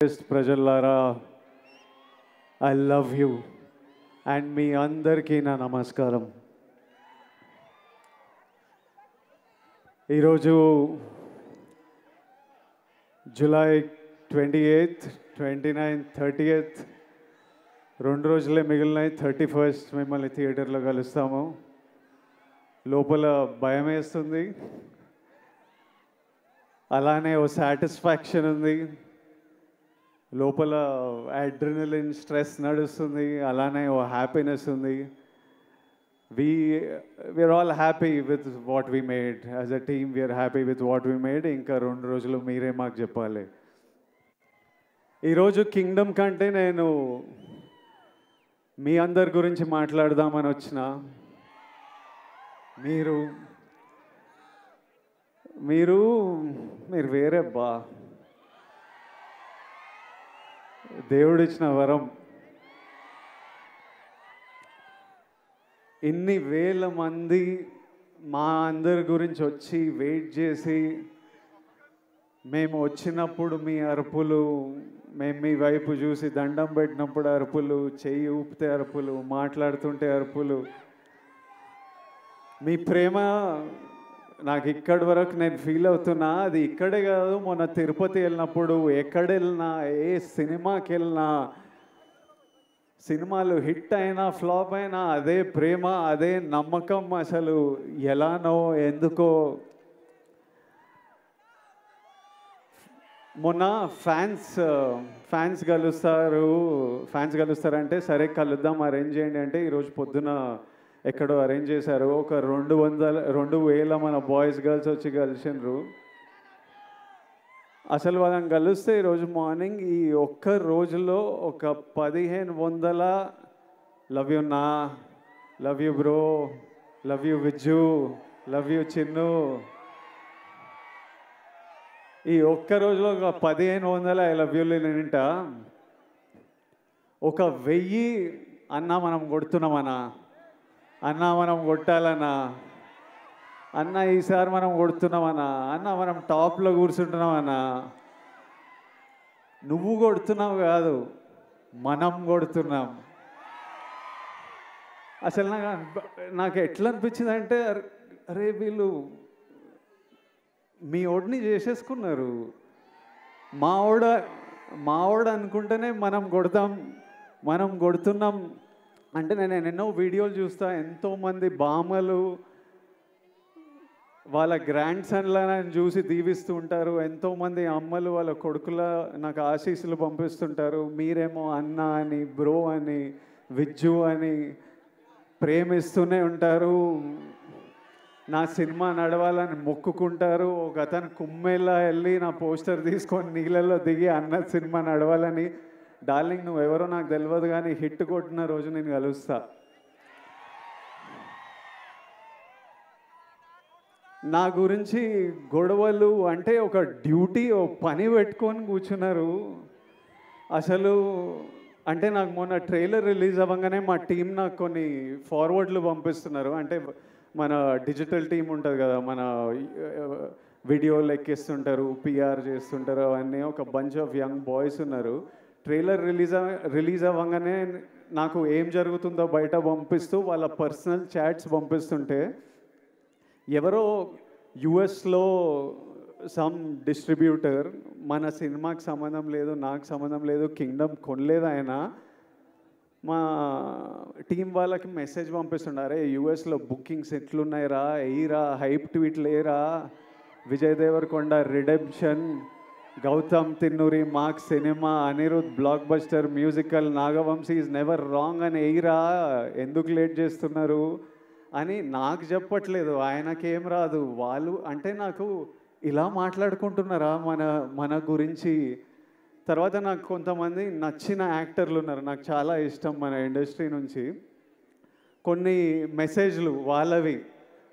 ప్రజల్లారా, I love you and మీ అందరికీ నా నమస్కారం. ఈరోజు జూలై 28th, 29th, 30th 2 రోజులే మిగిలినాయి. 31st మిమ్మల్ని థియేటర్లో కలుస్తాము. లోపల భయం వేస్తుంది, అలానే ఓ సాటిస్ఫాక్షన్ ఉంది. లోపల అడ్రినలిన్ స్ట్రెస్ నడుస్తుంది, అలానే ఓ హ్యాపీనెస్ ఉంది. We are all happy with what we made. As a team we are happy with what we made. ఇంకా 2 రోజులు మీరే మాకు చెప్పాలి. ఈరోజు కింగ్డమ్ కంటే నేను మీ అందరి గురించి మాట్లాడదామని వచ్చిన. మీరు మీరు మీరు వేరే బా, దేవుడిచ్చిన వరం. ఇన్ని వేల మంది మా అందరి గురించి వచ్చి వెయిట్ చేసి, మేము వచ్చినప్పుడు మీ అరుపులు, మేము మీ వైపు చూసి దండం పెట్టినప్పుడు అరుపులు, చెయ్యి ఊపితే అరుపులు, మాట్లాడుతుంటే అరుపులు, మీ ప్రేమ నాకు ఇక్కడి వరకు నేను ఫీల్ అవుతున్నా. అది ఇక్కడే కాదు, మొన్న తిరుపతి వెళ్ళినప్పుడు, ఎక్కడ వెళ్ళినా, ఏ సినిమాకి వెళ్ళినా, సినిమాలు హిట్ అయినా ఫ్లాప్ అయినా అదే ప్రేమ, అదే నమ్మకం. అసలు ఎలానో ఎందుకో. మొన్న ఫ్యాన్స్ కలుస్తారంటే సరే కలుద్దాం, అరేంజ్ చేయండి అంటే ఈరోజు పొద్దున ఎక్కడో అరేంజ్ చేశారు. ఒక 2,000 మన బాయ్స్ గర్ల్స్ వచ్చి కలిసినారు. అసలు వాళ్ళని కలిస్తే ఈరోజు మార్నింగ్ ఈ ఒక్క రోజులో ఒక 1,500 లవ్ యూ నా, love you bro, love you Vijju, love you Chinnu, ఈ ఒక్క రోజులో ఒక 1,500 ఐ లవ్ యూలు నింట. ఒక 1000 అన్నా మనం కొడుతున్నామన్నా, అన్నా మనం కొట్టాలన్నా, అన్న ఈసారి మనం కొడుతున్నామన్నా, అన్న మనం టాప్లో కూర్చుంటున్నామన్నా. నువ్వు కొడుతున్నావు కాదు, మనం కొడుతున్నాం. అసలు నాకు ఎట్లా అనిపించింది అంటే, అరే వీళ్ళు మీ ఓడిని చేసేసుకున్నారు. మావాడు అనుకుంటేనే మనం కొడుతున్నాం. అంటే నేను ఎన్నో వీడియోలు చూస్తా, ఎంతోమంది బామ్మలు వాళ్ళ గ్రాండ్ సన్లను చూసి దీవిస్తూ ఉంటారు. ఎంతోమంది అమ్మలు వాళ్ళ కొడుకుల నాకు ఆశీస్సులు పంపిస్తుంటారు. మీరేమో అన్న అని, బ్రో అని, విజ్జు అని ప్రేమిస్తూనే ఉంటారు. నా సినిమా నడవాలని మొక్కుకుంటారు. ఒక అతను కుమ్మెల్లా వెళ్ళి నా పోస్టర్ తీసుకొని నీళ్ళల్లో దిగి అన్న సినిమా నడవాలని, డార్లింగ్ నువ్వెవరో నాకు తెలియదు కానీ హిట్ కొట్టిన రోజు నేను కలుస్తా. నా గురించి గొడవలు అంటే ఒక డ్యూటీ, ఓ పని పెట్టుకొని కూర్చున్నారు. అసలు అంటే నాకు మొన్న ట్రైలర్ రిలీజ్ అవ్వగానే మా టీం నాకు కొన్ని ఫార్వర్డ్లు పంపిస్తున్నారు. అంటే మన డిజిటల్ టీం ఉంటుంది కదా, మన వీడియోలు ఎక్కిస్తుంటారు, పిఆర్ చేస్తుంటారు, అవన్నీ ఒక బంచ్ ఆఫ్ యంగ్ బాయ్స్ ఉన్నారు. ట్రైలర్ రిలీజ్ అవ్వగానే నాకు ఏం జరుగుతుందో బయట పంపిస్తూ వాళ్ళ పర్సనల్ చాట్స్ పంపిస్తుంటే, ఎవరో యుఎస్లో సమ్ డిస్ట్రిబ్యూటర్, మన సినిమాకి సంబంధం లేదు, నాకు సంబంధం లేదు, కింగ్డమ్ కొనలేదు ఆయన, మా టీం వాళ్ళకి మెసేజ్ పంపిస్తుండారే, యుఎస్లో బుకింగ్స్ ఎట్లున్నాయిరా, ఎయిరా, హైప్ ట్వీట్లు లేరా, Vijay Devarakonda redemption, Gautam Tinnuri mark cinema, Anirudh blockbuster musical, Nagavamsi is never wrong అని ఎయిరా, ఎందుకు లేట్ చేస్తున్నారు అని నాకు చెప్పట్లేదు. ఆయనకేం రాదు. వాళ్ళు అంటే నాకు ఇలా మాట్లాడుకుంటున్నారా మన గురించి. తర్వాత నాకు కొంతమంది నచ్చిన యాక్టర్లు ఉన్నారు, నాకు చాలా ఇష్టం మన ఇండస్ట్రీ నుంచి. కొన్ని మెసేజ్లు వాళ్ళవి,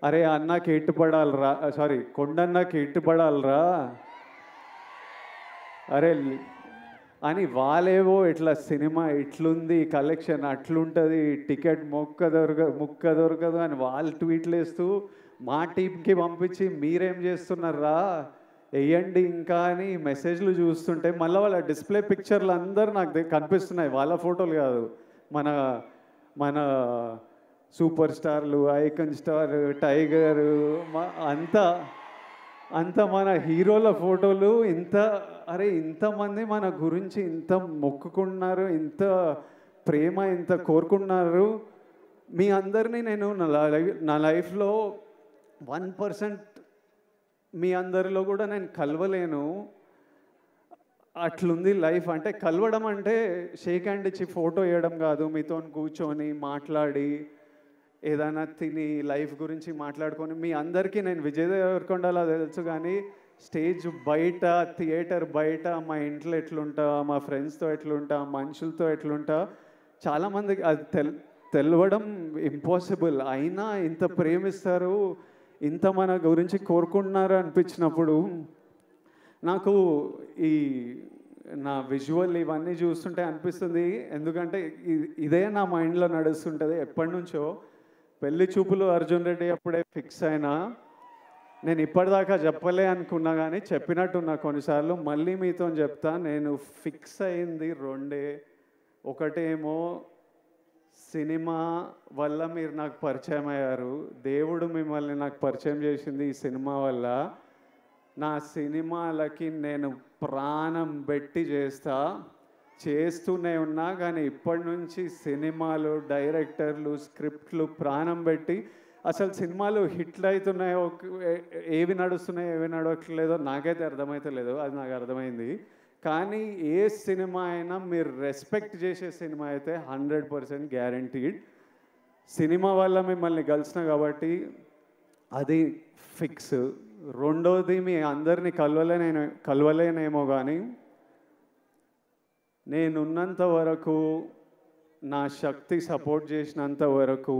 అరే అన్నకి ఎట్టుపడాలరా, సారీ కొండన్నకి ఎట్టుపడాలరా, అరే అని వాళ్ళేవో ఇట్లా సినిమా ఇట్లుంది, కలెక్షన్ అట్లుంటుంది, టికెట్ ముక్క దొరకదు అని వాళ్ళు ట్వీట్లు వేస్తూ మా టీంకి పంపించి మీరేం చేస్తున్నారా, వేయండి ఇంకా అని మెసేజ్లు చూస్తుంటే మళ్ళీ వాళ్ళ డిస్ప్లే పిక్చర్లు అందరూ నాకు కనిపిస్తున్నాయి, వాళ్ళ ఫోటోలు కాదు, మన మన సూపర్ స్టార్లు, ఐకన్ స్టార్, టైగర్, అంతా అంత మన హీరోల ఫోటోలు. అరే ఇంతమంది మన గురించి ఇంత మొక్కుకున్నారు, ఇంత ప్రేమ ఇంత కోరుకున్నారు. మీ అందరినీ నేను నా లైఫ్లో 1% మీ అందరిలో కూడా నేను కలవలేను. అట్లుంది లైఫ్. అంటే కలవడం అంటే షేక్ హ్యాండ్ ఇచ్చి ఫోటో వేయడం కాదు, మీతో కూర్చొని మాట్లాడి ఏదైనా తిని లైఫ్ గురించి మాట్లాడుకొని. మీ అందరికీ నేను విజయ్ దేవరకొండలా తెలుసు, కానీ స్టేజ్ బయట, థియేటర్ బయట, మా ఇంట్లో ఎట్లుంటా, మా ఫ్రెండ్స్తో ఎట్లుంటా, మనుషులతో ఎట్లుంటా, చాలామందికి అది తెలవడం ఇంపాసిబుల్. అయినా ఇంత ప్రేమిస్తారు, ఇంత మన గురించి కోరుకుంటున్నారు అనిపించినప్పుడు నాకు ఈ నా విజువల్ ఇవన్నీ చూస్తుంటే అనిపిస్తుంది. ఎందుకంటే ఇదే నా మైండ్లో నడుస్తుంటుంది ఎప్పటి నుంచో. పెళ్లి చూపులు అర్జున్ రెడ్డి అప్పుడే ఫిక్స్ అయినా, నేను ఇప్పటిదాకా చెప్పలే అనుకున్నా కానీ చెప్పినట్టున్నా కొన్నిసార్లు. మళ్ళీ మీతో చెప్తా, నేను ఫిక్స్ అయింది రెండే. ఒకటేమో సినిమా వల్ల మీరు నాకు పరిచయం అయ్యారు, దేవుడు మిమ్మల్ని నాకు పరిచయం చేసింది ఈ సినిమా వల్ల. నా సినిమాలకి నేను ప్రాణం పెట్టి చేస్తూనే ఉన్నా, కానీ ఇప్పటి నుంచి సినిమాలు, డైరెక్టర్లు, స్క్రిప్ట్లు ప్రాణం పెట్టి, అసలు సినిమాలు హిట్లు అవుతున్నాయో, ఏవి నడుస్తున్నాయో ఏవి నడవట్లేదో నాకైతే అర్థమవుతలేదు, అది నాకు అర్థమైంది. కానీ ఏ సినిమా అయినా మీరు రెస్పెక్ట్ చేసే సినిమా అయితే 100% గ్యారంటీడ్. సినిమా వల్ల మిమ్మల్ని కలిసిన కాబట్టి అది ఫిక్స్. రెండోది, మీ అందరినీ కలవలేనేమో కానీ నేనున్నంత వరకు, నా శక్తి సపోర్ట్ చేసినంత వరకు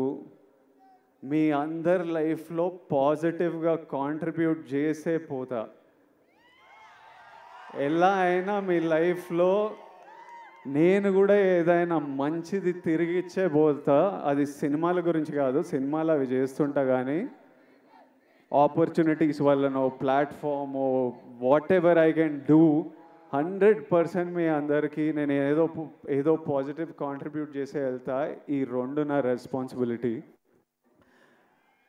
మీ అందరి లైఫ్లో పాజిటివ్గా కాంట్రిబ్యూట్ చేసే పోతా. ఎలా అయినా మీ లైఫ్లో నేను కూడా ఏదైనా మంచిది తిరిగిచ్చే పోతా. అది సినిమాల గురించి కాదు, సినిమాలు అవి చేస్తుంటా, కానీ ఆపర్చునిటీస్ వల్లనో, ప్లాట్ఫామో, whatever I can do, 100% మీ అందరికీ నేను ఏదో పాజిటివ్ కాంట్రిబ్యూట్ చేసే వెళ్తా. ఈ రెండు నా రెస్పాన్సిబిలిటీ.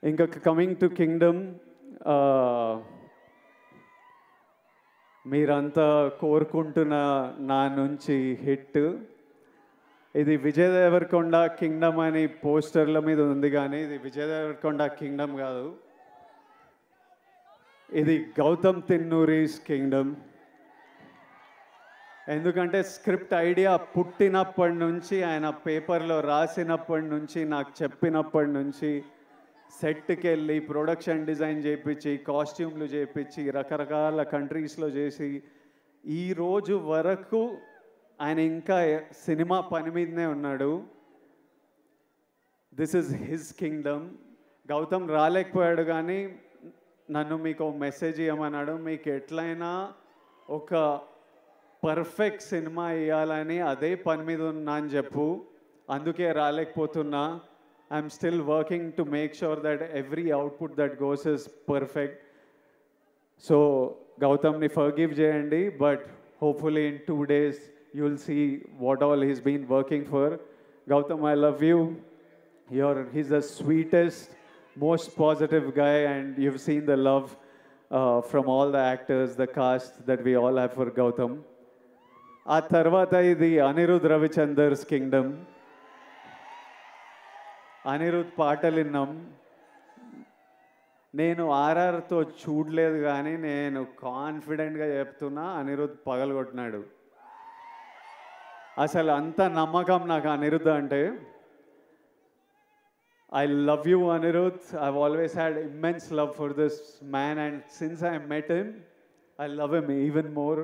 ఇంకా కమింగ్ టు కింగ్డమ్, మీరంతా కోరుకుంటున్న నా నుంచి హిట్. ఇది విజయ్ దేవరకొండ కింగ్డమ్ అని పోస్టర్ల మీద ఉంది, కానీ ఇది విజయ్ దేవరకొండ కింగ్డమ్ కాదు, ఇది గౌతమ్ తిన్నూరీస్ కింగ్డమ్. ఎందుకంటే స్క్రిప్ట్ ఐడియా పుట్టినప్పటి నుంచి, ఆయన పేపర్లో రాసినప్పటి నుంచి, నాకు చెప్పినప్పటి నుంచి, సెట్కి వెళ్ళి ప్రొడక్షన్ డిజైన్ చేయించి, కాస్ట్యూమ్లు చేయించి, రకరకాల కంట్రీస్లో చేసి, ఈరోజు వరకు ఆయన ఇంకా సినిమా పని మీదనే ఉన్నాడు. This is his kingdom. Gautam రాలేకపోయాడు, కానీ నన్ను మీకు మెసేజ్ ఇవ్వమన్నాడు. మీకు ఎట్లయినా ఒక పర్ఫెక్ట్ సినిమా ఇవ్వాలని అదే పని మీద ఉన్నా అని చెప్పు, అందుకే రాలేకపోతున్నా. I'm still working to make sure that every output that goes is perfect. So Gautam ni forgive jayandi, but hopefully in 2 days you'll see what all he's been working for. Gautam, I love you. He's the sweetest, most positive guy, and you've seen the love from all the actors, the cast that we all have for Gautam. ఆ తర్వాత ఇది Anirudh రవిచందర్స్ Kingdom. Anirudh పాటలు విన్నాం. నేను ఆర్ఆర్తో చూడలేదు, కానీ నేను కాన్ఫిడెంట్గా చెప్తున్నా, అనిరుద్ పగలగొట్టినాడు. అసలు అంత నమ్మకం నాకు అనిరుద్ అంటే. I love you, Anirudh. I've always had immense love for this man, and since I met him, I love him even more.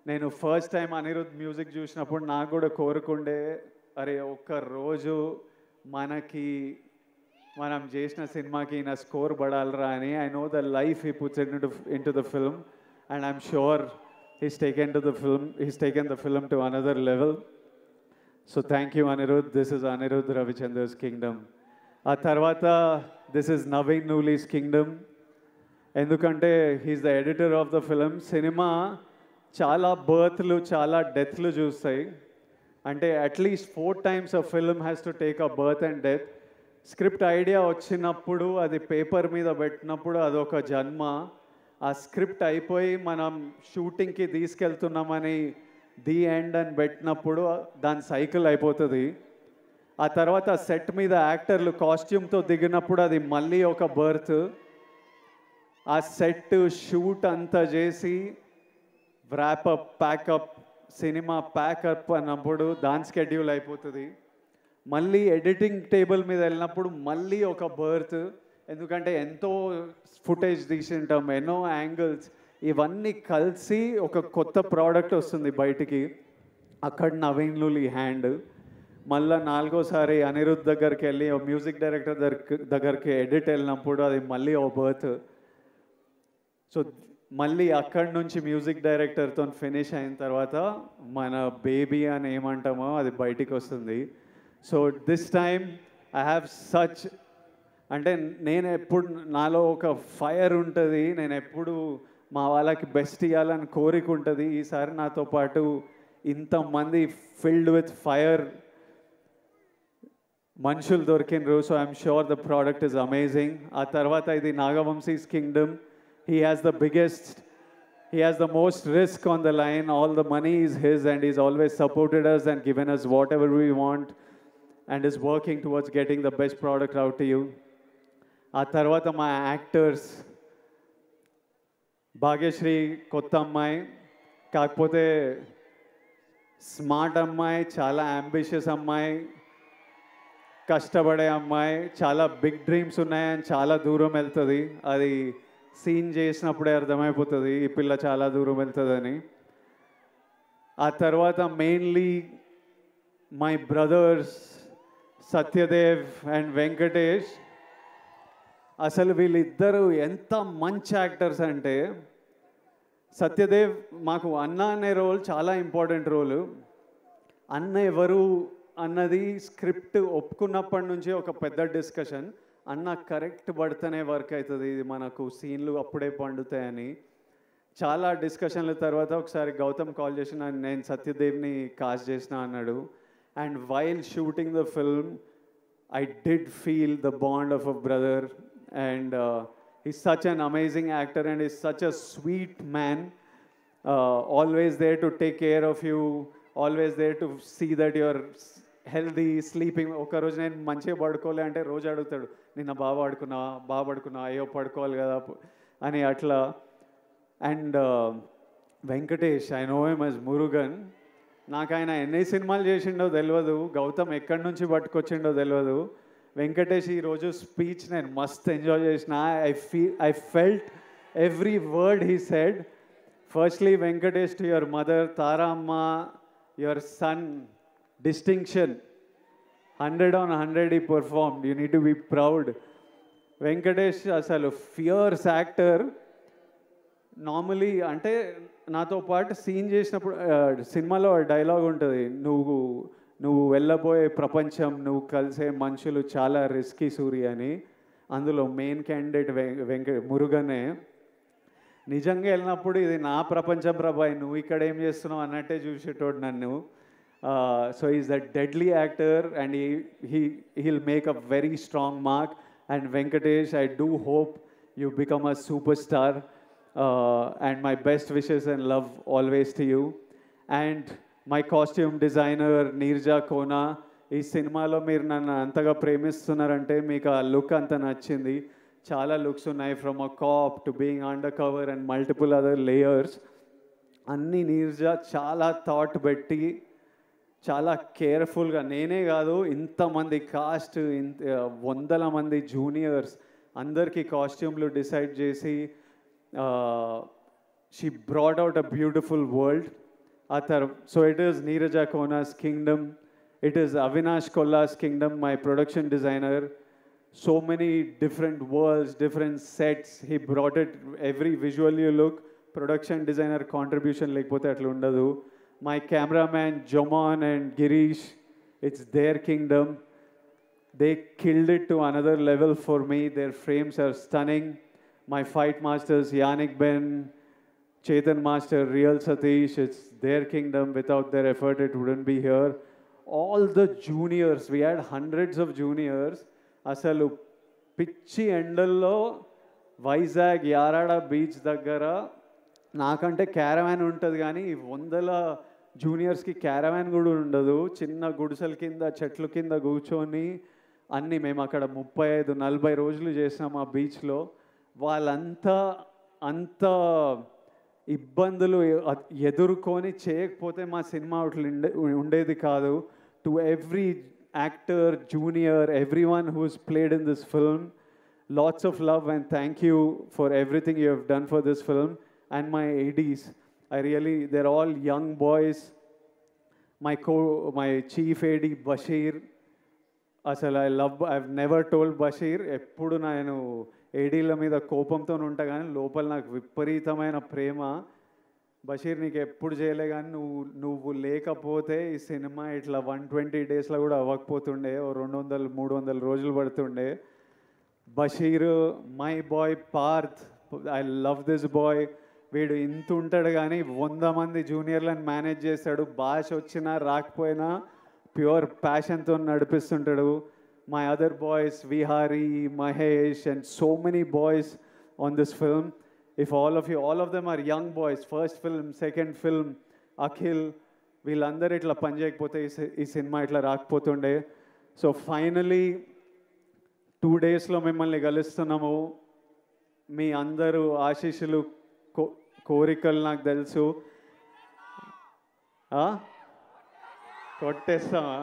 నేను ఫస్ట్ టైం అనిరుద్ మ్యూజిక్ చూసినప్పుడు నాకు కూడా కోరుకుండే, అరే ఒక్క రోజు మనం చేసిన సినిమాకి నా స్కోర్ పడాలరా అని. I know the life he puts into the film, and I'm sure he's taken the film to another level. So thank you, Anirudh. This is Anirudh Ravichandar's kingdom. ఆ తర్వాత this is Naveen Nooli's Kingdom. ఎందుకంటే he's the editor of the film. Cinema చాలా బర్త్లు చాలా డెత్లు చూస్తాయి. అంటే at least 4 times a film has to take a birth and death. Script idea వచ్చినప్పుడు అది paper మీద పెట్టినప్పుడు అదొక జన్మ. ఆ స్క్రిప్ట్ అయిపోయి మనం షూటింగ్కి తీసుకెళ్తున్నామని ది ఎండ్ అని పెట్టినప్పుడు దాని సైకిల్ అయిపోతుంది. ఆ తర్వాత సెట్ మీద యాక్టర్లు కాస్ట్యూమ్తో దిగినప్పుడు అది మళ్ళీ ఒక బర్త్. ఆ సెట్ షూట్ అంతా చేసి వ్రాపప్ ప్యాకప్ సినిమా ప్యాకప్ అన్నప్పుడు దాని స్కెడ్యూల్ అయిపోతుంది. మళ్ళీ ఎడిటింగ్ టేబుల్ మీద వెళ్ళినప్పుడు మళ్ళీ ఒక బర్త్. ఎందుకంటే ఎంతో ఫుటేజ్ తీసింటాం, ఎన్నో యాంగిల్స్, ఇవన్నీ కలిసి ఒక కొత్త ప్రోడక్ట్ వస్తుంది బయటికి. అక్కడ నవీన్ లూలి హ్యాండ్. మళ్ళీ 4వసారి అనిరుద్ధ్ దగ్గరికి వెళ్ళి మ్యూజిక్ డైరెక్టర్ దగ్గరికి ఎడిట్ వెళ్ళినప్పుడు అది మళ్ళీ ఓ బర్త్. సో మళ్ళీ అక్కడి నుంచి మ్యూజిక్ డైరెక్టర్తో ఫినిష్ అయిన తర్వాత మన బేబీ అని ఏమంటామో అది బయటికి వస్తుంది. So this time I have such, అంటే నేను ఎప్పుడు నాలో ఒక ఫైర్ ఉంటుంది, నేను ఎప్పుడు మా వాళ్ళకి బెస్ట్ ఇవ్వాలని కోరిక ఉంటుంది. ఈసారి నాతో పాటు ఇంతమంది ఫిల్డ్ విత్ ఫైర్ మనుషులు దొరికినరు. So I'm sure the product is amazing. ఆ తర్వాత ఇది Nagavamsi's kingdom. He has the most risk on the line. All the money is his and he's always supported us and given us whatever we want and is working towards getting the best product out to you. ఆ తర్వాత మా actors, Bhagyashree కొత్త అమ్మాయి, కాకపోతే smart అమ్మాయి, చాలా ambitious అమ్మాయి, కష్టపడే అమ్మాయి, చాలా బిగ్ డ్రీమ్స్ ఉన్నాయని చాలా దూరం వెళ్తుంది. అది సీన్ చేసినప్పుడే అర్థమైపోతుంది ఈ పిల్ల చాలా దూరం వెళ్తుందని. ఆ తర్వాత mainly my brothers Satyadev and Venkatesh. అసలు వీళ్ళిద్దరూ ఎంత మంచి యాక్టర్స్ అంటే, సత్యదేవ్ మాకు అన్న అనే రోల్ చాలా ఇంపార్టెంట్ రోలు. అన్న ఎవరు అన్నది స్క్రిప్ట్ ఒప్పుకున్నప్పటి నుంచి ఒక పెద్ద డిస్కషన్. అన్న కరెక్ట్ పడితేనే వర్క్ అవుతుంది, ఇది మనకు సీన్లు అప్పుడే పండుతాయని చాలా డిస్కషన్ల తర్వాత ఒకసారి గౌతమ్ కాల్ చేసిన, నేను సత్యదేవ్ని కాస్ట్ చేసిన అన్నాడు. And while shooting the film I did feel the bond of a brother. And he's such an amazing actor and he's such a sweet man, always there to take care of you, always there to see that you're healthy, sleeping. ఒక రోజు నేను మంచిగా పడుకోలే అంటే రోజు అడుగుతాడు, నిన్న బాగా పడుకున్నా, అయ్యో పడుకోవాలి కదా అని అట్లా. And Venkatesh, I know him as Murugan. నాకు ఆయన ఎన్ని సినిమాలు చేసిండో తెలియదు, గౌతమ్ ఎక్కడి నుంచి పట్టుకొచ్చిండో తెలియదు. వెంకటేష్ ఈరోజు స్పీచ్ నేను మస్త్ ఎంజాయ్ చేసిన. I felt every word he said. Firstly Venkatesh, to your mother Tara అమ్మ, your son distinction, 100 on 100 he performed. You need to be proud. Venkatesh అసలు ఫియర్స్ యాక్టర్. నార్మలీ అంటే నాతో పాటు సీన్ చేసినప్పుడు సినిమాలో డైలాగ్ ఉంటుంది, నువ్వు వెళ్ళబోయే ప్రపంచం, నువ్వు కలిసే మనుషులు చాలా రిస్కీ సూరి అని. అందులో మెయిన్ క్యాండిడేట్ మురుగనే. నిజంగా వెళ్ళినప్పుడు ఇది నా ప్రపంచం ప్రభాయ్, నువ్వు ఇక్కడ ఏం చేస్తున్నావు అన్నట్టే చూసేటోడు నన్ను. So he's a deadly actor and he'll make a very strong mark. And Venkatesh, I do hope you become a superstar, and my best wishes and love always to you. And my costume designer Neerja Kona, ఈ సినిమాలో మీరు నన్ను అంతగా ప్రేమిస్తున్నారంటే మీకు ఆ look అంత నచ్చింది. చాలా లుక్స్ ఉన్నాయి, from a cap to being under cover and multiple other layers. అన్నీ నీర్జా చాలా థాట్ పెట్టి చాలా కేర్ఫుల్గా, నేనే కాదు ఇంతమంది కాస్ట్, వందల మంది జూనియర్స్ అందరికీ కాస్ట్యూమ్లు డిసైడ్ చేసి she brought out a beautiful world. So it is Neeraja Kona's kingdom, it is Avinash Kolla's kingdom, my production designer. So many different worlds, different sets, he brought it, every visual you look, production designer contribution lekapothe atla undadu. My cameraman Jomon and Girish, it's their kingdom. They killed it to another level for me. Their frames are stunning. my fight masters, Yannick Ben, Chetan Master, Real Satish, it's their kingdom. Without their effort, it wouldn't be here. All the juniors, we had hundreds of juniors. అసలు పిచ్చి ఎండల్లో Vizag Yarada beach దగ్గర నాకంటే caravan ఉంటుంది కానీ వందల జూనియర్స్కి caravan కూడా ఉండదు. చిన్న గుడిసెల కింద చెట్ల కింద కూర్చొని అన్నీ మేము అక్కడ 35-40 రోజులు చేసినాం ఆ బీచ్లో. వాళ్ళంతా అంత ఇబ్బందులు ఎదుర్కొని చేయకపోతే మా సినిమా ఉండేది కాదు. To every actor, junior, everyone who's played in this film, lots of love and thank you for everything you have done for this film. And my ADs, they're all young boys. My chief AD Bashir, అసలు I've never told Bashir, ఎప్పుడు నేను ఏడీల మీద కోపంతో ఉంటా కానీ లోపల నాకు విపరీతమైన ప్రేమ. బషీర్ నీకు ఎప్పుడు చేయలే కానీ నువ్వు లేకపోతే ఈ సినిమా ఇట్లా 120 డేస్లో కూడా అవ్వకపోతుండే, 200-300 రోజులు పడుతుండే. Basheer, my boy Parth, I love this boy. వీడు ఇంత ఉంటాడు కానీ 100 మంది జూనియర్లను మేనేజ్ చేస్తాడు. భాష వచ్చినా రాకపోయినా ప్యూర్ ప్యాషన్తో నడిపిస్తుంటాడు. My other boys, Vihari, Mahesh and so many boys on this film. If all of them are young boys, first film, second film, Akhil, వీళ్ళందరూ ఇట్లా పనిచేయకపోతే ఈ సినిమా ఇట్లా రాకపోతుండే. సో ఫైనలీ 2 డేస్లో మిమ్మల్ని కలుస్తున్నాము. మీ అందరూ ఆశీస్సులు, కోరికలు నాకు తెలుసు. కొట్టేస్తామా?